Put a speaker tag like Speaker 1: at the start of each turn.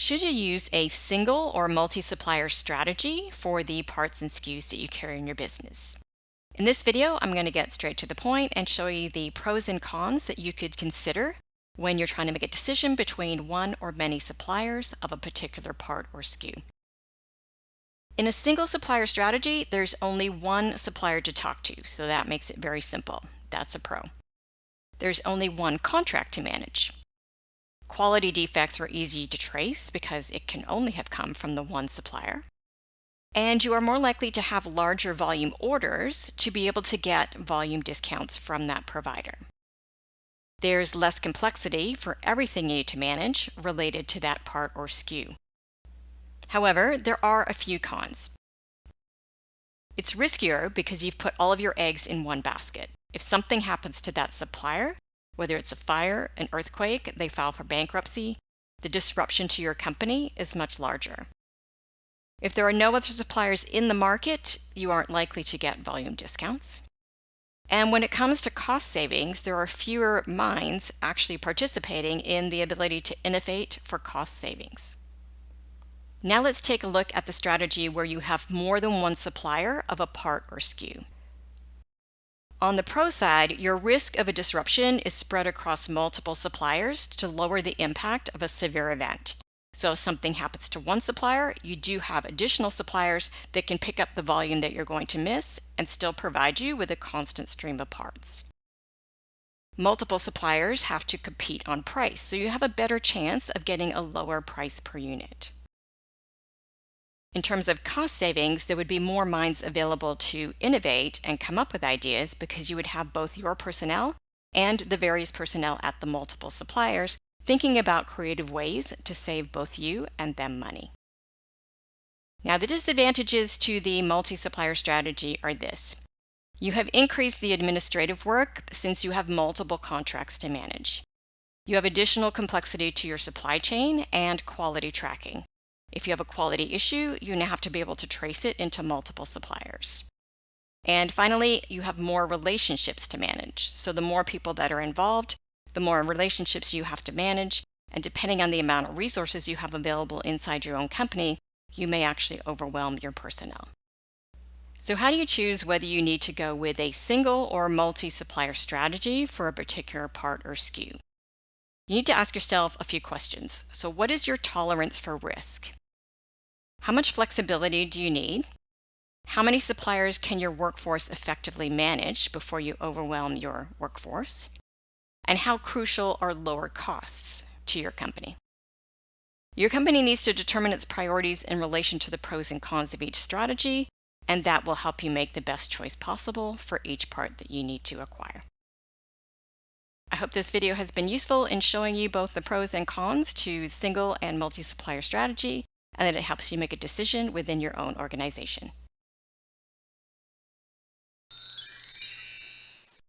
Speaker 1: Should you use a single or multi-supplier strategy for the parts and SKUs that you carry in your business? In this video, I'm going to get straight to the point and show you the pros and cons that you could consider when you're trying to make a decision between one or many suppliers of a particular part or SKU. In a single supplier strategy, there's only one supplier to talk to, so that makes it very simple. That's a pro. There's only one contract to manage. Quality defects are easy to trace because it can only have come from the one supplier. And you are more likely to have larger volume orders to be able to get volume discounts from that provider. There's less complexity for everything you need to manage related to that part or SKU. However, there are a few cons. It's riskier because you've put all of your eggs in one basket. If something happens to that supplier, whether it's a fire, an earthquake, they file for bankruptcy, the disruption to your company is much larger. If there are no other suppliers in the market, you aren't likely to get volume discounts. And when it comes to cost savings, there are fewer minds actually participating in the ability to innovate for cost savings. Now let's take a look at the strategy where you have more than one supplier of a part or SKU. On the pro side, your risk of a disruption is spread across multiple suppliers to lower the impact of a severe event. So if something happens to one supplier, you do have additional suppliers that can pick up the volume that you're going to miss and still provide you with a constant stream of parts. Multiple suppliers have to compete on price, so you have a better chance of getting a lower price per unit. In terms of cost savings, there would be more minds available to innovate and come up with ideas because you would have both your personnel and the various personnel at the multiple suppliers thinking about creative ways to save both you and them money. Now, the disadvantages to the multi-supplier strategy are this. You have increased the administrative work since you have multiple contracts to manage. You have additional complexity to your supply chain and quality tracking. If you have a quality issue, you now have to be able to trace it into multiple suppliers. And finally, you have more relationships to manage. So the more people that are involved, the more relationships you have to manage, and depending on the amount of resources you have available inside your own company, you may actually overwhelm your personnel. So how do you choose whether you need to go with a single or multi-supplier strategy for a particular part or SKU? You need to ask yourself a few questions. So what is your tolerance for risk? How much flexibility do you need? How many suppliers can your workforce effectively manage before you overwhelm your workforce? And how crucial are lower costs to your company? Your company needs to determine its priorities in relation to the pros and cons of each strategy, and that will help you make the best choice possible for each part that you need to acquire. I hope this video has been useful in showing you both the pros and cons to single and multi-supplier strategy, and that it helps you make a decision within your own organization.